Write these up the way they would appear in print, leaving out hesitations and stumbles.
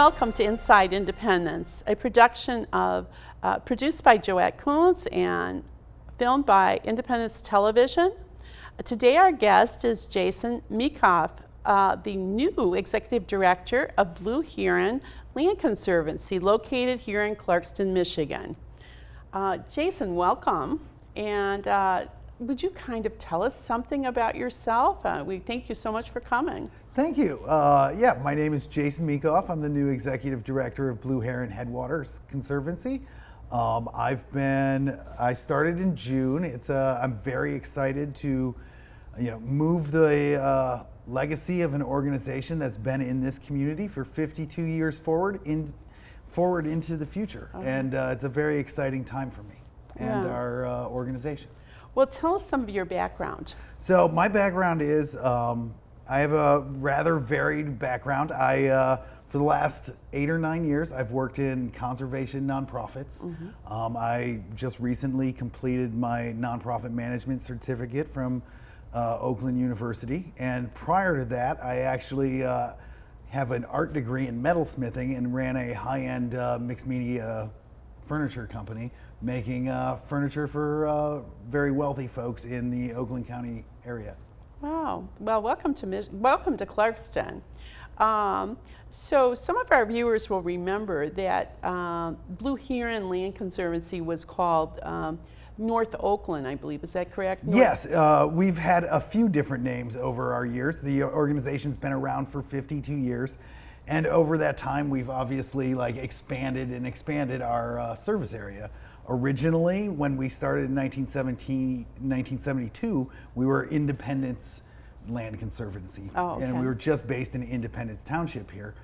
Welcome to Inside Independence, a production of produced by Joette Kuntz and filmed by Independence Television. Today our guest is Jason Meekhof, the new Executive Director of Blue Heron Land Conservancy, located here in Clarkston, Michigan. Jason, welcome. And would you kind of tell us something about yourself? We thank you so much for coming. Thank you. Yeah, my name is Jason Meekhof. I'm the new Executive Director of Blue Heron Headwaters Conservancy. I started in June. I'm very excited to, move the legacy of an organization that's been in this community for 52 years forward into the future. Okay. And it's a very exciting time for me and our organization. Well, tell us some of your background. So my background is, I have a rather varied background. For the last 8 or 9 years, I've worked in conservation nonprofits. Mm-hmm. I just recently completed my nonprofit management certificate from Oakland University. And prior to that, I actually have an art degree in metalsmithing and ran a high-end mixed media furniture company, making furniture for very wealthy folks in the Oakland County area. Wow. Well, welcome to Clarkston. So some of our viewers will remember that Blue Heron Land Conservancy was called North Oakland, I believe. Is that correct? Yes. We've had a few different names over our years. The organization's been around for 52 years. And over that time, we've obviously expanded our service area. Originally, when we started in 1972, we were Independence Land Conservancy. Oh, okay. And we were just based in Independence Township here.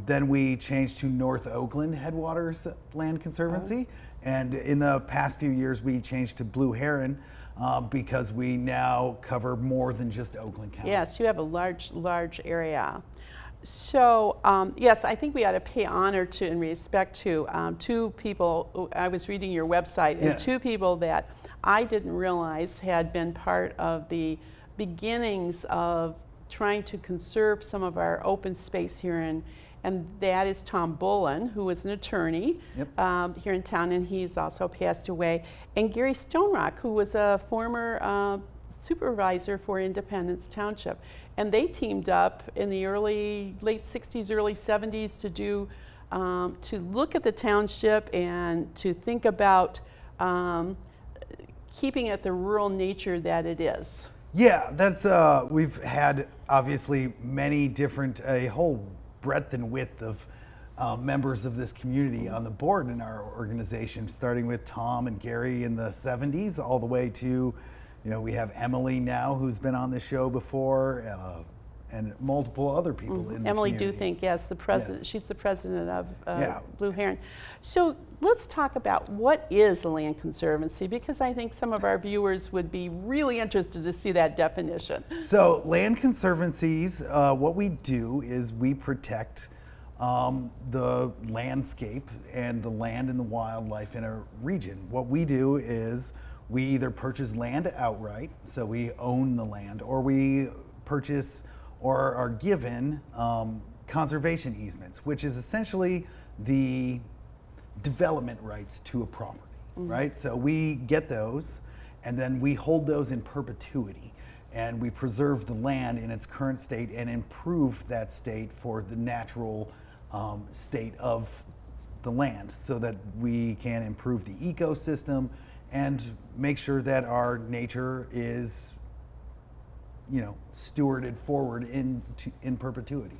Then we changed to North Oakland Headwaters Land Conservancy. Oh. And in the past few years, we changed to Blue Heron because we now cover more than just Oakland County. Yes, you have a large area. So, yes, I think we ought to pay honor to and respect to two people. I was reading your website, and two people that I didn't realize had been part of the beginnings of trying to conserve some of our open space here, and that is Tom Bullen, who was an attorney here in town, and he's also passed away, and Gary Stonerock, who was a former supervisor for Independence Township. And they teamed up in the late 60s, early 70s to look at the township and to think about keeping it the rural nature that it is. Yeah, we've had obviously a whole breadth and width of members of this community on the board in our organization, starting with Tom and Gary in the 70s all the way to we have Emily now, who's been on the show before, and multiple other people in the Emily community. Duthink, yes, the president. Yes. She's the president of Blue Heron. So let's talk about what is a land conservancy, because I think some of our viewers would be really interested to see that definition. So land conservancies, what we do is we protect the landscape and the land and the wildlife in a region. What we do is we either purchase land outright, so we own the land, or we purchase or are given conservation easements, which is essentially the development rights to a property, right? So we get those, and then we hold those in perpetuity, and we preserve the land in its current state and improve that state for the natural state of the land, so that we can improve the ecosystem and make sure that our nature is, stewarded forward in perpetuity.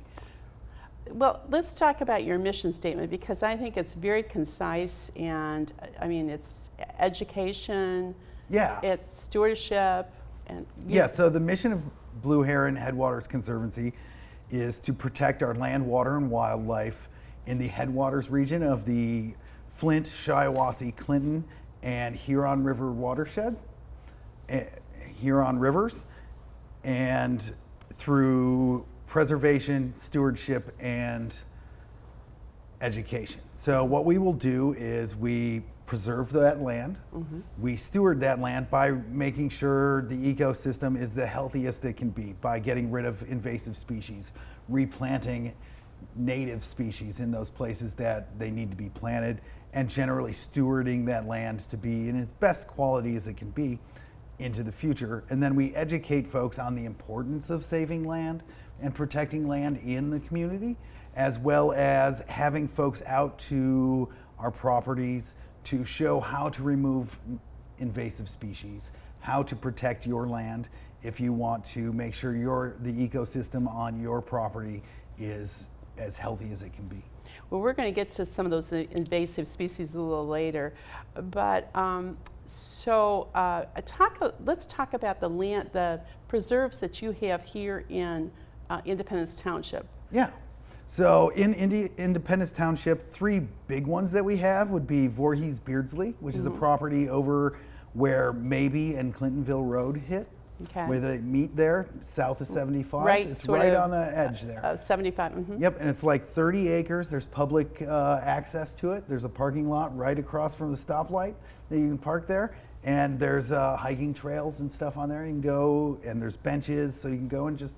Well, let's talk about your mission statement, because I think it's very concise, and it's education, it's stewardship, and so the mission of Blue Heron Headwaters Conservancy is to protect our land, water, and wildlife in the headwaters region of the Flint, Shiawassee, Clinton, and Huron River watershed, Huron rivers, and through preservation, stewardship, and education. So what we will do is we preserve that land, we steward that land by making sure the ecosystem is the healthiest it can be, by getting rid of invasive species, replanting native species in those places that they need to be planted, and generally stewarding that land to be in its best quality as it can be into the future. And then we educate folks on the importance of saving land and protecting land in the community, as well as having folks out to our properties to show how to remove invasive species, how to protect your land if you want to make sure the ecosystem on your property is as healthy as it can be. Well, we're going to get to some of those invasive species a little later, but let's talk about the preserves that you have here in Independence Township. Yeah. So in Independence Township, 3 big ones that we have would be Voorhees Beardsley, which is a property over where Maybe and Clintonville Road hit. Okay. Where they meet there, south of 75. Right, it's sort right of, on the edge there. 75. Mm-hmm. Yep, and it's like 30 acres. There's public access to it. There's a parking lot right across from the stoplight that you can park there. And there's hiking trails and stuff on there. You can go, and there's benches, so you can go and just,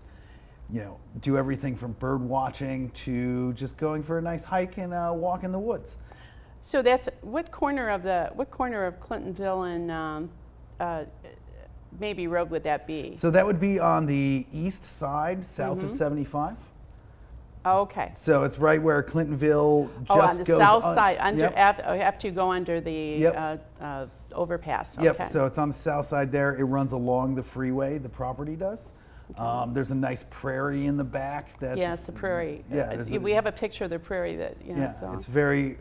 do everything from bird watching to just going for a nice hike and walk in the woods. So that's what corner of Clintonville and Maybe Road would that be? So that would be on the east side, south of 75. Oh, okay. So it's right where Clintonville just goes. On the south side, Yep. after you go under the overpass. Yep, Okay. so it's on the south side there. It runs along the freeway, the property does. Okay. There's a nice prairie in the back. Yes, the prairie. Yeah, we have a picture of the prairie that, so. It's a very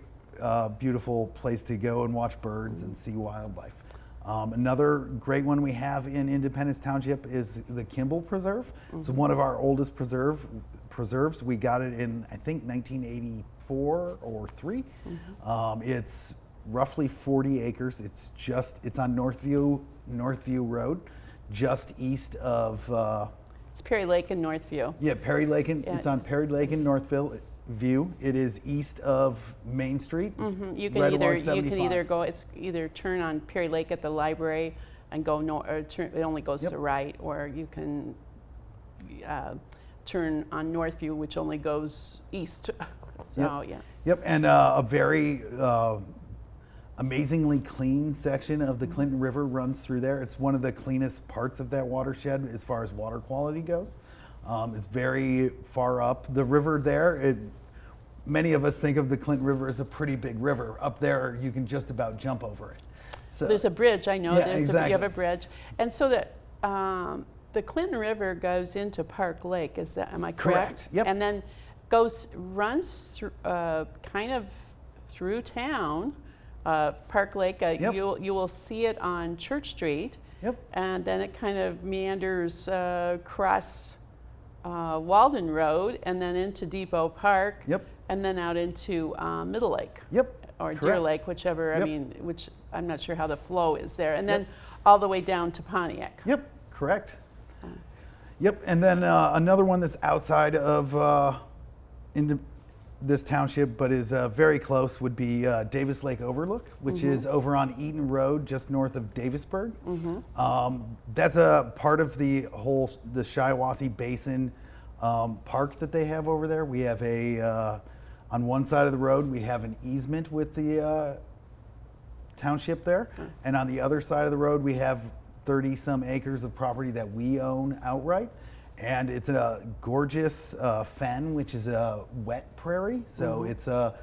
beautiful place to go and watch birds and see wildlife. Another great one we have in Independence Township is the Kimball Preserve. It's one of our oldest preserves. We got it in, I think, 1984 or 3. It's roughly 40 acres. It's on Northview Road, just east of... it's Perry Lake and Northview. Yeah, Perry Lake. It's on Perry Lake and Northville. It is east of Main Street. You can either turn on Perry Lake at the library and go north, or it only goes to the right, or you can turn on Northview, which only goes east. So Yep, and a very amazingly clean section of the Clinton River runs through there. It's one of the cleanest parts of that watershed as far as water quality goes. It's very far up. The river there, many of us think of the Clinton River as a pretty big river. Up there, you can just about jump over it. So, there's a bridge, I know. Yeah, exactly. You have a bridge. And so the Clinton River goes into Park Lake, am I correct? Correct, yep. And then runs through, kind of through town, Park Lake. You will see it on Church Street. Yep. And then it kind of meanders across Walden Road and then into Depot Park. Yep. And then out into Middle Lake. Yep. Or Correct. Deer Lake, whichever. Yep. Which I'm not sure how the flow is there. And then all the way down to Pontiac. Yep. Correct. Yep. And then another one that's outside of this township, but is very close, would be Davis Lake Overlook, which is over on Eaton Road, just north of Davisburg. That's a part of the Shiawassee Basin park that they have over there. We have on one side of the road, we have an easement with the township there, and on the other side of the road, we have 30-some acres of property that we own outright. And it's a gorgeous fen, which is a wet prairie. So it's a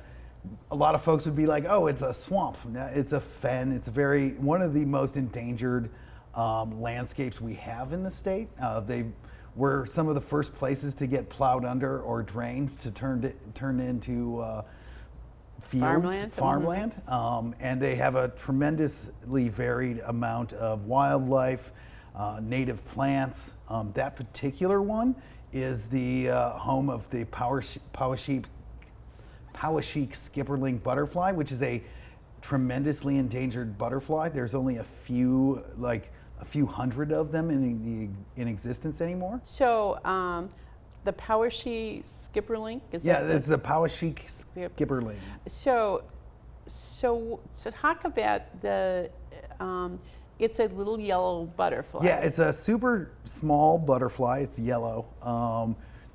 lot of folks would be like, oh, it's a swamp. No, it's a fen. It's one of the most endangered landscapes we have in the state. They were some of the first places to get plowed under or drained to turn into fields, farmland. And they have a tremendously varied amount of wildlife, native plants. That particular one is the home of the Poweshiek skipperling butterfly, which is a tremendously endangered butterfly. There's only a few hundred of them in existence anymore. So the Poweshiek skipperling is there's the Poweshiek skipperling. So talk about it's a little yellow butterfly. Yeah, it's a super small butterfly. It's yellow.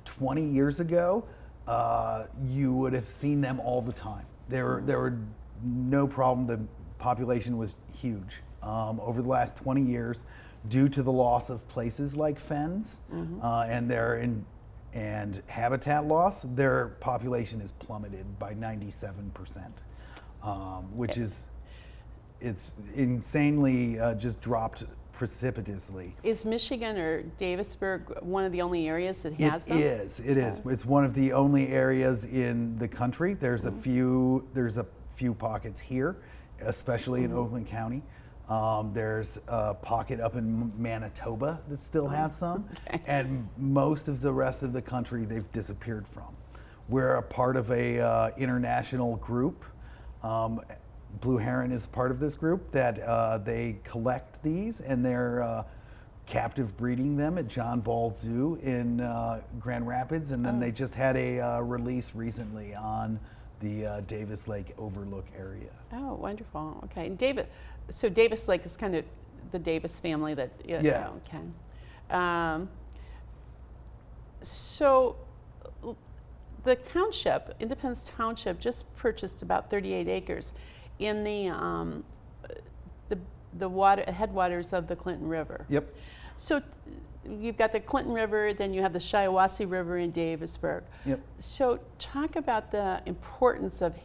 20 years ago, you would have seen them all the time. There were no problem. The population was huge. Over the last 20 years, due to the loss of places like fens and habitat loss, their population is plummeted by 97%, which is, it's insanely just dropped precipitously. Is Michigan or Davisburg one of the only areas that has them? It is. It's one of the only areas in the country. There's a few pockets here, especially in Oakland County. There's a pocket up in Manitoba that still has some, and most of the rest of the country they've disappeared from. We're a part of a international group. Blue Heron is part of this group that they collect these, and they're captive breeding them at John Ball Zoo in Grand Rapids, and then they just had a release recently on the Davis Lake Overlook area. Oh, wonderful. Okay, so Davis Lake is kind of the Davis family that. Yeah. Okay. So the township, Independence Township, just purchased about 38 acres in the headwaters of the Clinton River. Yep. So you've got the Clinton River, then you have the Shiawassee River in Davisburg. Yep. So talk about the importance of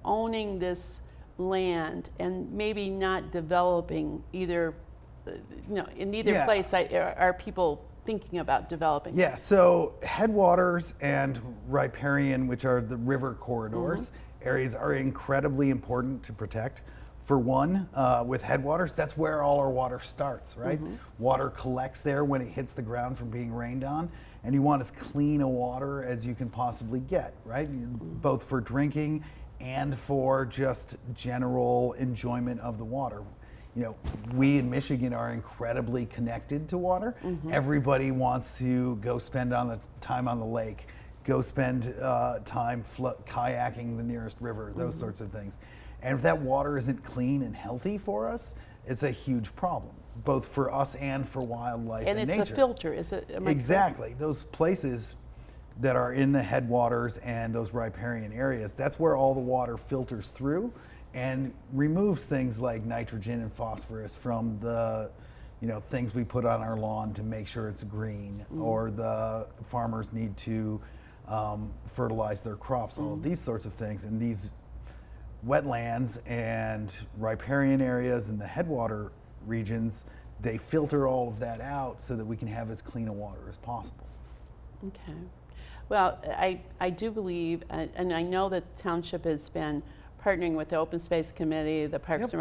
owning this land and maybe not developing either, in either place are people thinking about developing. Yeah, so headwaters and riparian, which are the river corridors, areas are incredibly important to protect. For one, with headwaters, that's where all our water starts, right? Water collects there when it hits the ground from being rained on, and you want as clean a water as you can possibly get, right? Both for drinking and for just general enjoyment of the water. We in Michigan are incredibly connected to water. Everybody wants to go spend time on the lake, go spend time kayaking the nearest river, those sorts of things. And if that water isn't clean and healthy for us, it's a huge problem, both for us and for wildlife and nature. And it's a filter, is it? Exactly. Those places that are in the headwaters and those riparian areas, that's where all the water filters through and removes things like nitrogen and phosphorus from the things we put on our lawn to make sure it's green, or the farmers need to fertilize their crops, all of these sorts of things. And these wetlands and riparian areas and the headwater regions, they filter all of that out so that we can have as clean a water as possible. Okay. Well, I do believe, and I know that the township has been partnering with the Open Space Committee, the Parks and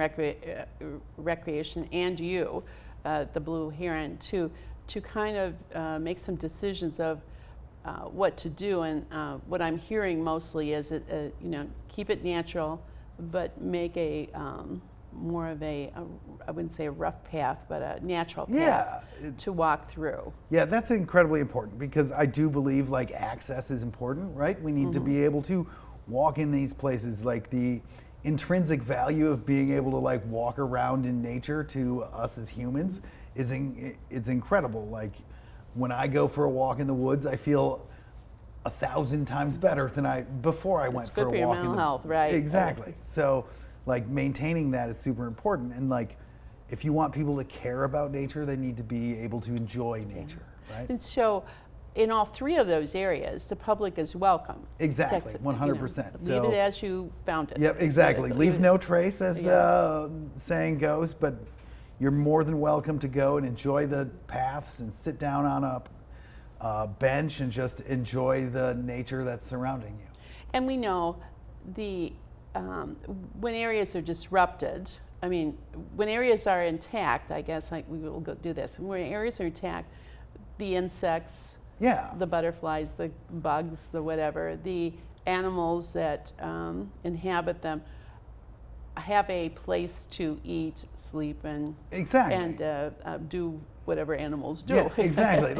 Recreation, and you, the Blue Heron, to kind of make some decisions of what to do. And what I'm hearing mostly is, keep it natural, but make a more of I wouldn't say a rough path, but a natural path to walk through. Yeah, that's incredibly important, because I do believe access is important, right? We need to be able to walk in these places. Like the intrinsic value of being able to walk around in nature to us as humans it's incredible. Like when I go for a walk in the woods, I feel 1,000 times better than before I went for a walk. It's good for your mental health, right? Exactly. So maintaining that is super important. And if you want people to care about nature, they need to be able to enjoy nature, right? And so in all three of those areas, the public is welcome. Exactly, 100%. Leave it as you found it. Yep, exactly. Leave no trace, as the saying goes, but you're more than welcome to go and enjoy the paths and sit down on a bench and just enjoy the nature that's surrounding you. And we know when areas are disrupted, when areas are intact, I guess we will go do this. When areas are intact, the insects, the butterflies, the bugs, the whatever, the animals that inhabit them have a place to eat, sleep, and do whatever animals do. Yeah, exactly.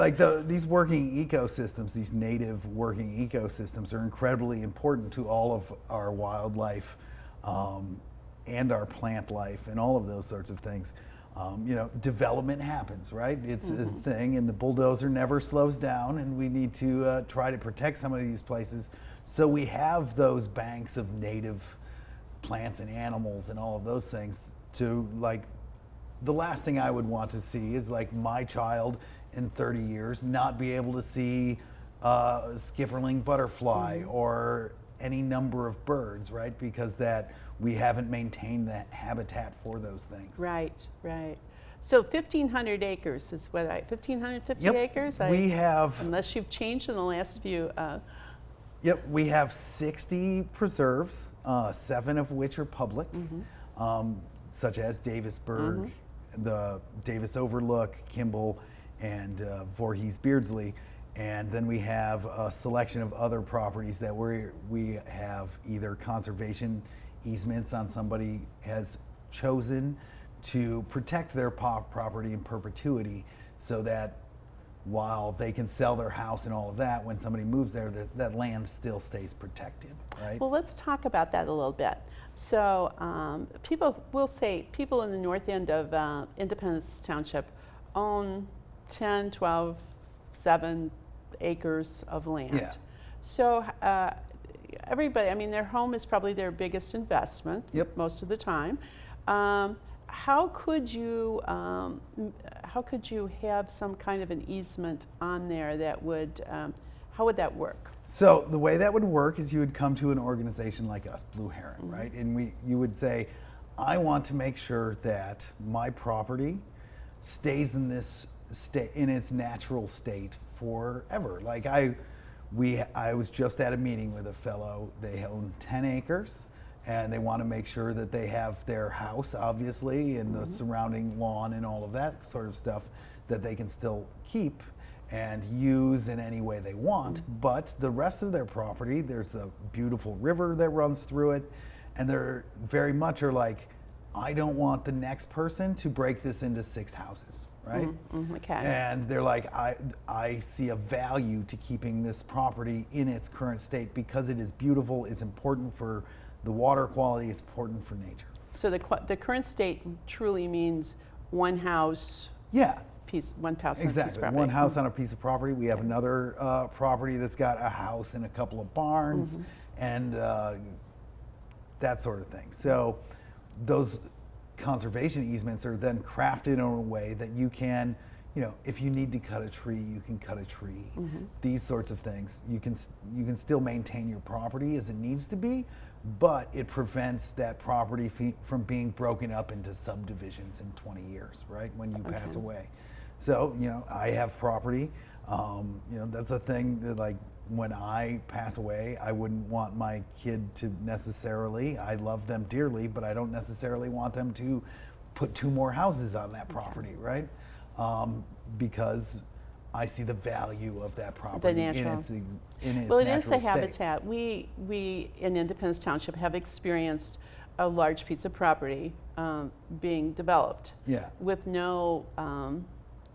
These working ecosystems, these native working ecosystems, are incredibly important to all of our wildlife and our plant life and all of those sorts of things. development happens, right? It's a thing, and the bulldozer never slows down, and we need to try to protect some of these places. So we have those banks of native plants and animals and all of those things to, like, the last thing I would want to see is, like, my child in 30 years not be able to see a skipperling butterfly or any number of birds, right? Because that we haven't maintained that habitat for those things. Right, right. So 1,500 acres is what 1,550 Yep. acres? We have, unless you've changed in the last few. yep, we have 60 preserves, 7 of which are public, such as Davisburg, the Davis Overlook, Kimball, and Voorhees Beardsley. And then we have a selection of other properties that we have either conservation easements on, somebody has chosen to protect their property in perpetuity, so that while they can sell their house and all of that, when somebody moves there, that land still stays protected, right? Well, let's talk about that a little bit. So people will say, people in the north end of Independence Township own 10, 12, 7 acres of land. Yeah. So everybody, I mean, their home is probably their biggest investment. Yep. Most of the time. How could you have some kind of an easement on there that would, how would that work? So the way that would work is you would come to an organization like us, Blue Heron, right? And you would say, I want to make sure that my property stays in this state, in its natural state forever. Like I was just at a meeting with a fellow, they own 10 acres, and they want to make sure that they have their house, obviously, and the surrounding lawn and all of that sort of stuff that they can still keep and use in any way they want. But the rest of their property, there's a beautiful river that runs through it, and they're very much are like, I don't want the next person to break this into 6 houses, right? Okay. And they're like, I see a value to keeping this property in its current state because it is beautiful, it's important for the water quality, it's important for nature. So the current state truly means one house. Yeah. One house on a piece of Exactly. property. One house on a piece of property. We have another property that's got a house and a couple of barns and that sort of thing. So those conservation easements are then crafted in a way that you can, if you need to cut a tree, you can cut a tree. These sorts of things. You can still maintain your property as it needs to be, but it prevents that property from being broken up into subdivisions in 20 years, right? When you pass away. So, I have property. That's a thing that, like, when I pass away, I wouldn't want my kid to necessarily, I love them dearly, but I don't necessarily want them to put 2 more houses on that property, right? Because I see the value of that property in its well, it is a natural state. habitat. We in Independence Township have experienced a large piece of property being developed with no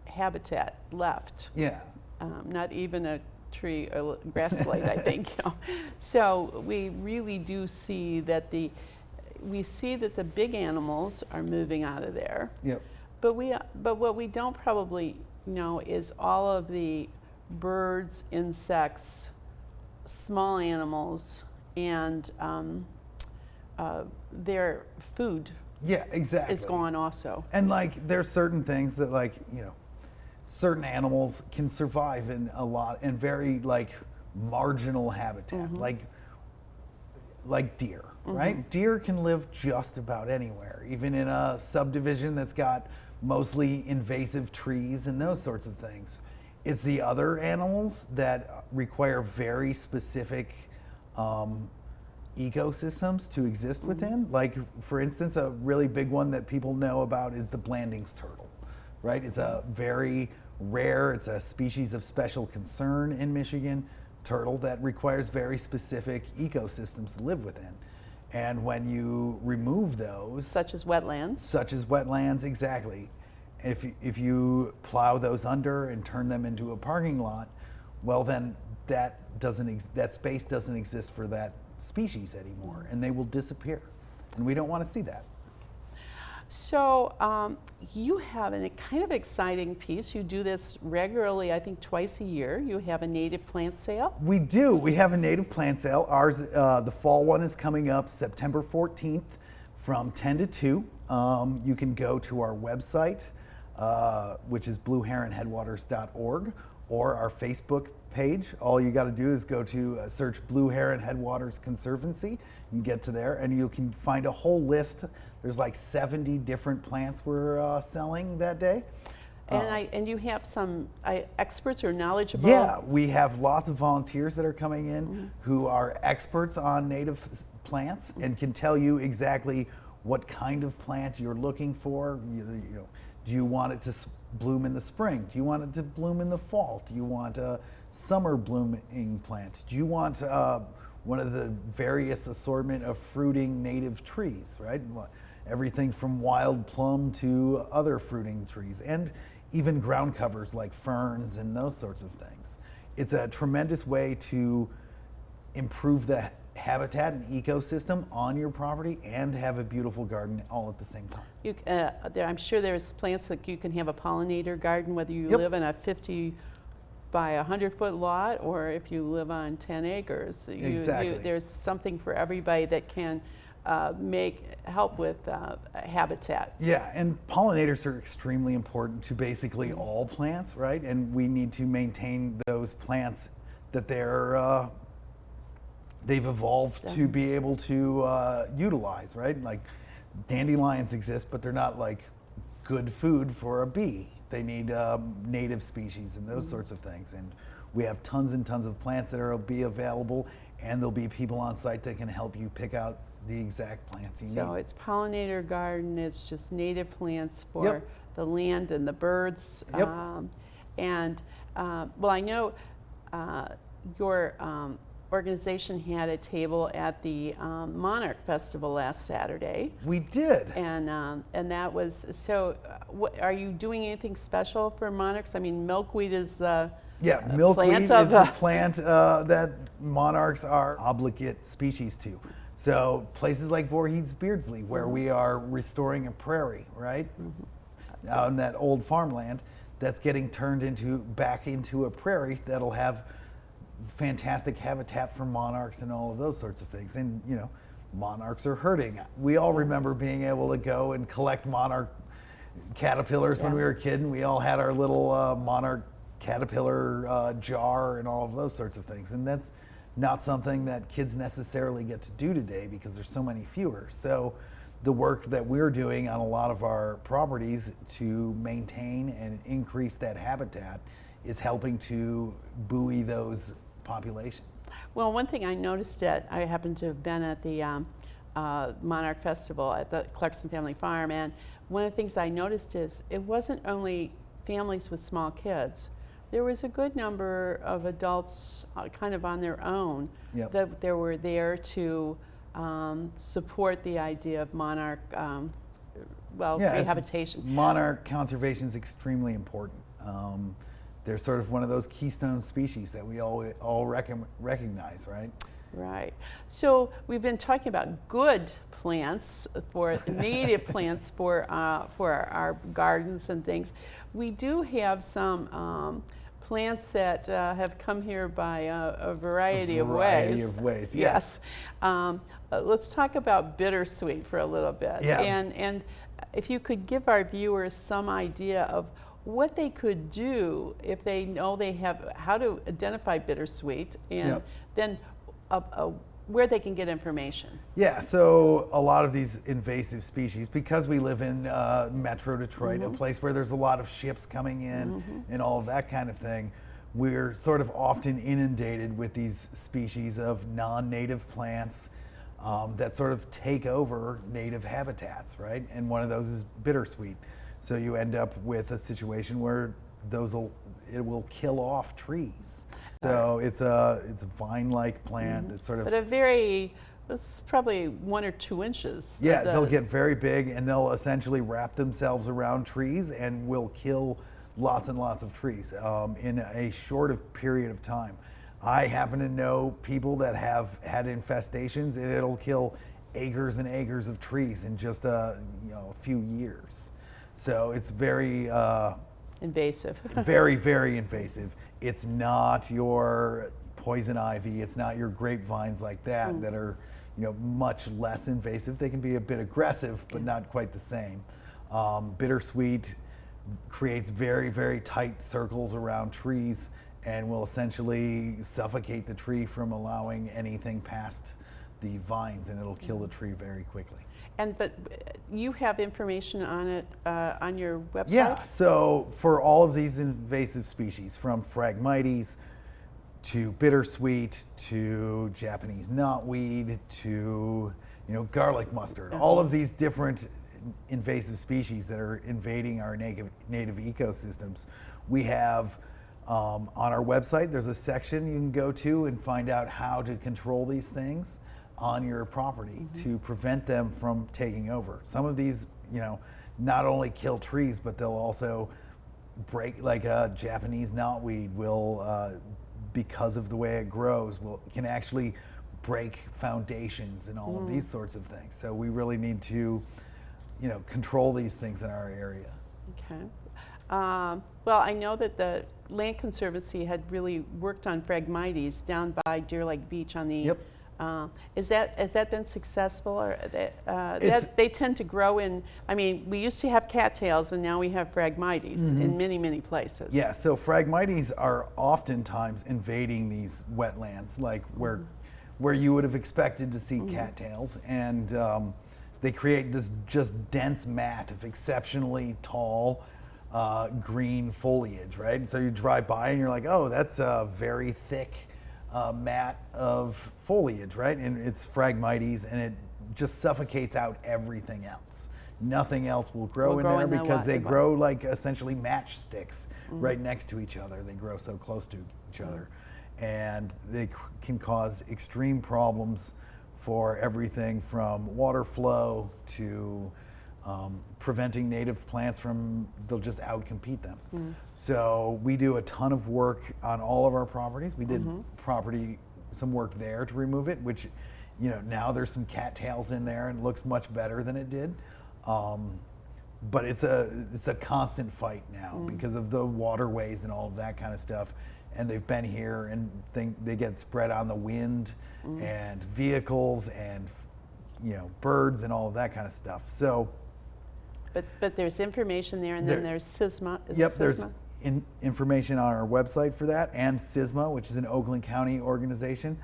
habitat left. Yeah. Not even a tree or grass blade, I think. So we really do see that the big animals are moving out of there. Yep. But what we don't probably know is all of the birds, insects, small animals, and their food. Yeah, exactly. Is gone also. And like, there's certain things that, like, certain animals can survive in very like marginal habitat, like deer, right? Deer can live just about anywhere, even in a subdivision that's got mostly invasive trees and those sorts of things. It's the other animals that require very specific ecosystems to exist within. Like, for instance, a really big one that people know about is the Blandings turtle, right? It's a very rare, it's a species of special concern in Michigan, turtle that requires very specific ecosystems to live within. And when you remove those, such as wetlands, exactly. If you plow those under and turn them into a parking lot, well, then that space doesn't exist for that species anymore, and they will disappear. And we don't want to see that. So you have a kind of exciting piece. You do this regularly, I think twice a year. You have a native plant sale. We do. We have a native plant sale. Ours, the fall one is coming up September 14th from 10 to 2. You can go to our website, which is blueheronheadwaters.org, or our Facebook page. All you got to do is go to search Blue Heron Headwaters Conservancy. You can get to there and you can find a whole list. There's like 70 different plants we're selling that day. And you have some experts who are knowledgeable? Yeah, we have lots of volunteers that are coming in who are experts on native plants and can tell you exactly what kind of plant you're looking for. You know, do you want it to bloom in the spring? Do you want it to bloom in the fall? Do you want a summer blooming plant? Do you want one of the various assortment of fruiting native trees, right? Everything from wild plum to other fruiting trees, and even ground covers like ferns and those sorts of things. It's a tremendous way to improve the habitat and ecosystem on your property and have a beautiful garden all at the same time. I'm sure there's plants that you can have a pollinator garden, whether you live in a 50 by 100-foot lot or if you live on 10 acres. Exactly. There's something for everybody that can help with habitat. Yeah, and pollinators are extremely important to basically all plants, right? And we need to maintain those plants that they've evolved to be able to utilize, right? Like dandelions exist, but they're not like good food for a bee. They need native species and those sorts of things. And we have tons and tons of plants that will be available, and there'll be people on site that can help you pick out the exact plants you need. So it's pollinator garden, it's just native plants for the land and the birds. Yep. Well, I know your organization had a table at the Monarch Festival last Saturday. We did. And that was, so are you doing anything special for monarchs? I mean, milkweed is the milkweed is the plant that monarchs are obligate species to. So places like Voorhees Beardsley, where we are restoring a prairie, right? Out in that old farmland that's getting turned back into a prairie that'll have fantastic habitat for monarchs and all of those sorts of things. And you know, monarchs are hurting. We all remember being able to go and collect monarch caterpillars when we were a kid, and we all had our little monarch caterpillar jar and all of those sorts of things. And that's not something that kids necessarily get to do today because there's so many fewer. So the work that we're doing on a lot of our properties to maintain and increase that habitat is helping to buoy those populations. Well, one thing I noticed I happened to have been at the Monarch Festival at the Clarkson Family Farm, and one of the things I noticed is it wasn't only families with small kids. There was a good number of adults kind of on their own that they were there to support the idea of monarch rehabilitation. Monarch conservation is extremely important. They're sort of one of those keystone species that we all recognize, right? Right. So we've been talking about good plants, for native plants for our gardens and things. We do have some plants that have come here by a variety of ways. Yes. Let's talk about bittersweet for a little bit. Yeah. And if you could give our viewers some idea of what they could do if they know they have how to identify bittersweet, and then where they can get information. Yeah, so a lot of these invasive species, because we live in Metro Detroit, a place where there's a lot of ships coming in and all of that kind of thing, we're sort of often inundated with these species of non-native plants that sort of take over native habitats, right? And one of those is bittersweet. So you end up with a situation where it will kill off trees. So it's a vine-like plant. It's sort of. But it's probably 1 or 2 inches. Yeah, they'll get very big, and they'll essentially wrap themselves around trees and will kill lots and lots of trees in a short period of time. I happen to know people that have had infestations, and it'll kill acres and acres of trees in just a few years. So it's very invasive. very, very invasive. It's not your poison ivy. It's not your grapevines like that that are much less invasive. They can be a bit aggressive, but not quite the same. Bittersweet creates very, very tight circles around trees and will essentially suffocate the tree from allowing anything past the vines, and it'll kill the tree very quickly. But you have information on it on your website? Yeah, so for all of these invasive species, from Phragmites to bittersweet to Japanese knotweed to garlic mustard, all of these different invasive species that are invading our native ecosystems, we have on our website. There's a section you can go to and find out how to control these things on your property to prevent them from taking over. Some of these, not only kill trees, but they'll also break, like a Japanese knotweed will, because of the way it grows, can actually break foundations and all of these sorts of things. So we really need to, control these things in our area. Okay. Well, I know that the Land Conservancy had really worked on Phragmites down by Deer Lake Beach on the. Yep. Has that been successful, or they tend to grow in? I mean, we used to have cattails, and now we have Phragmites in many, many places. Yeah. So Phragmites are oftentimes invading these wetlands, like where you would have expected to see cattails, and they create this just dense mat of exceptionally tall green foliage, right? So you drive by and you're like, oh, that's a very thick mat of foliage, right? And it's Phragmites, and it just suffocates out everything else. Nothing else will grow in there because they grow like essentially matchsticks right next to each other. They grow so close to each other, and they can cause extreme problems for everything from water flow to preventing native plants from, they'll just outcompete them. So we do a ton of work on all of our properties. We did some work there to remove it, which, now there's some cattails in there and it looks much better than it did. But it's a constant fight now because of the waterways and all of that kind of stuff. And they've been here, and they get spread on the wind and vehicles and birds and all of that kind of stuff. So, but there's information there, and then there's SISMA. Yep, there's information on our website for that, and SISMA, which is an Oakland County organization.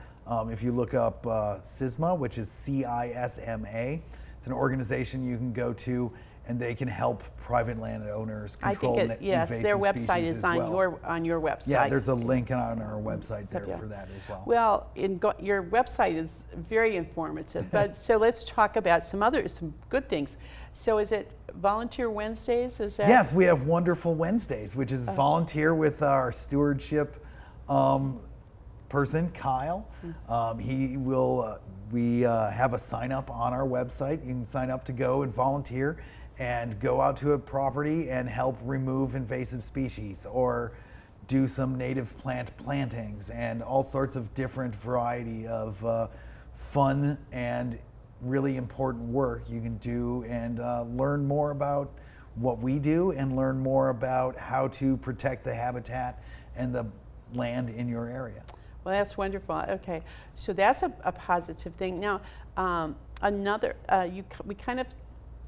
If you look up SISMA, which is CISMA, it's an organization you can go to, and they can help private landowners control invasive species. Their website is on your website. Yeah, there's a link on our website there for that as well. Well, your website is very informative. But so let's talk about some good things. So is it Volunteer Wednesdays? Is that? Yes, we have Wonderful Wednesdays, which is volunteer with our stewardship person, Kyle. We have a sign up on our website. You can sign up to go and volunteer and go out to a property and help remove invasive species, or do some native plant plantings and all sorts of different variety of fun and really important work you can do, and learn more about what we do and learn more about how to protect the habitat and the land in your area. Well, that's wonderful. Okay, so that's a positive thing. Now, we kind of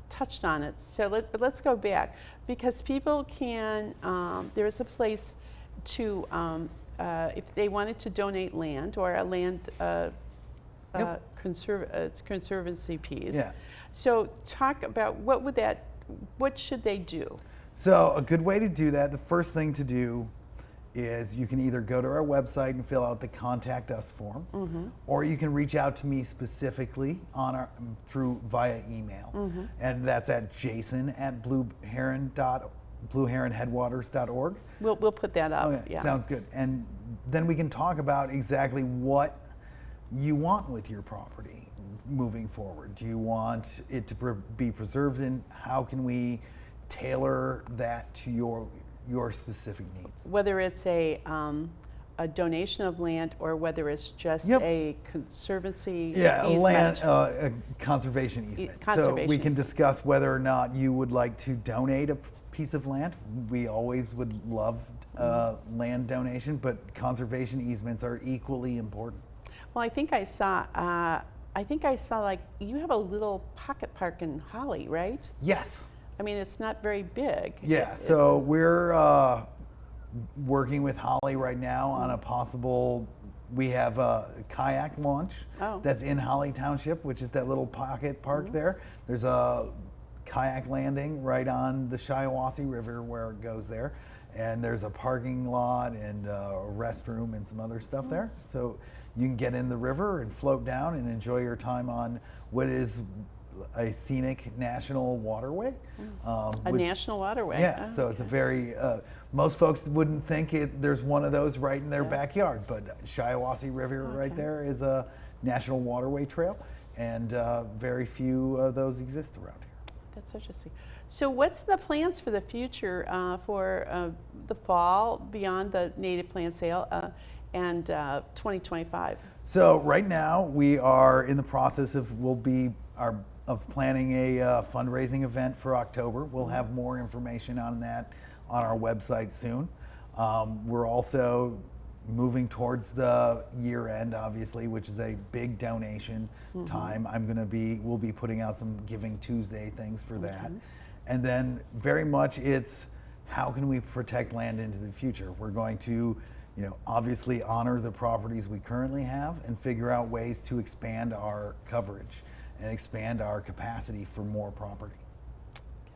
touched on it. So let's go back, because people can. There is a place to, if they wanted to donate land, or a land conservancy piece. Yeah. So talk about what should they do? So a good way to do that, the first thing to do is you can either go to our website and fill out the Contact Us form, or you can reach out to me specifically via email, and that's at jason@blueheronheadwaters.org. We'll put that up. Okay, yeah. Sounds good. And then we can talk about exactly what you want with your property moving forward. Do you want it to be preserved, and how can we tailor that to your specific needs? Whether it's a a donation of land or whether it's just Yep. a conservancy Yeah, a easement. a conservation easement. So conservation we can easement. discuss whether or not you would like to donate a piece of land. We always would love land donation, but conservation easements are equally important. Well, I think I saw. Like you have a little pocket park in Holly, right? Yes. I mean, it's not very big. Yeah. It's So we're working with Holly right now on a possible. We have a kayak launch that's in Holly Township, which is that little pocket park there. There's a kayak landing right on the Shiawassee River where it goes there. And there's a parking lot and a restroom and some other stuff there. So you can get in the river and float down and enjoy your time on what is a scenic national waterway. a national waterway. Yeah, Oh, so it's a very, most folks wouldn't think there's one of those right in their backyard, but Shiawassee River right there is a national waterway trail, and very few of those exist around here. That's interesting. So what's the plans for the future for the fall beyond the native plant sale and 2025? So right now we are in the process of planning a fundraising event for October. We'll have more information on that on our website soon. We're also moving towards the year end, obviously, which is a big donation time. We'll be putting out some Giving Tuesday things for that. And then very much it's how can we protect land into the future? We're going to, obviously honor the properties we currently have and figure out ways to expand our coverage and expand our capacity for more property.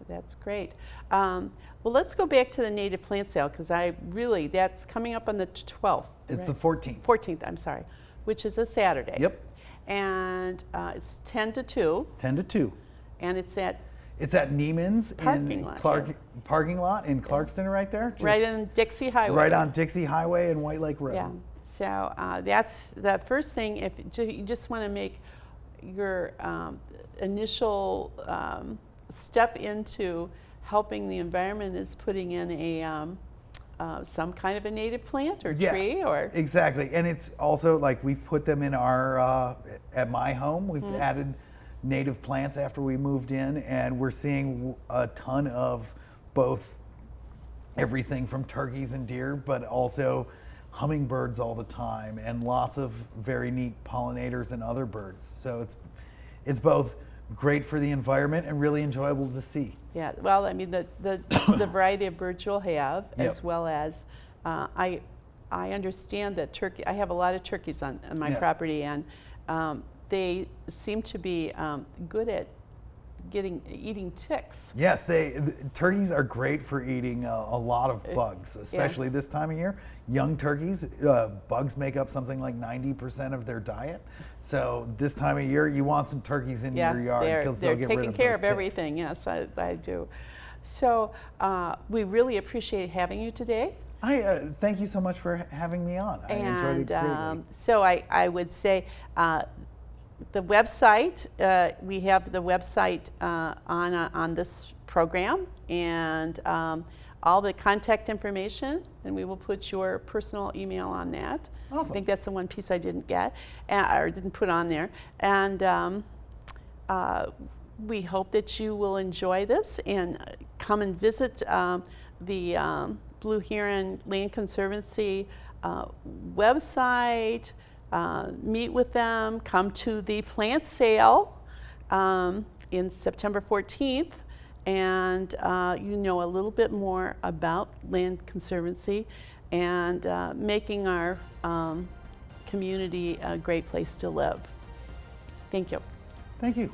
That's great. Well, let's go back to the native plant sale because that's coming up on the 12th. It's right? the 14th. 14th, I'm sorry, which is a Saturday. Yep. And it's 10 to 2. 10 to 2. And it's at Neiman's parking lot in Clarkston right there. Just right on Dixie Highway. Right on Dixie Highway and White Lake Road. Yeah. So that's the first thing. If you just want to make your initial step into helping the environment is putting in a some kind of a native plant or tree or exactly. And it's also like we've put them in our at my home. We've added native plants after we moved in, and we're seeing a ton of both everything from turkeys and deer, but also hummingbirds all the time and lots of very neat pollinators and other birds. So it's both great for the environment and really enjoyable to see. Yeah, well, I mean the variety of birds you'll have, as well as I understand that I have a lot of turkeys on my property, and they seem to be good at eating ticks. Yes, turkeys are great for eating a lot of bugs, especially this time of year. Young turkeys, bugs make up something like 90% of their diet. So this time of year, you want some turkeys in your yard because they'll get rid of those ticks. They're taking care of everything. Yes, I do. So we really appreciate having you today. Thank you so much for having me on. I enjoyed it greatly. So I would say the website, we have the website on this program, and all the contact information, and we will put your personal email on that. Awesome. I think that's the one piece I didn't get or didn't put on there. And we hope that you will enjoy this and come and visit the Blue Heron Land Conservancy website, meet with them, come to the plant sale in September 14th, and a little bit more about Land Conservancy and making our community a great place to live. Thank you. Thank you.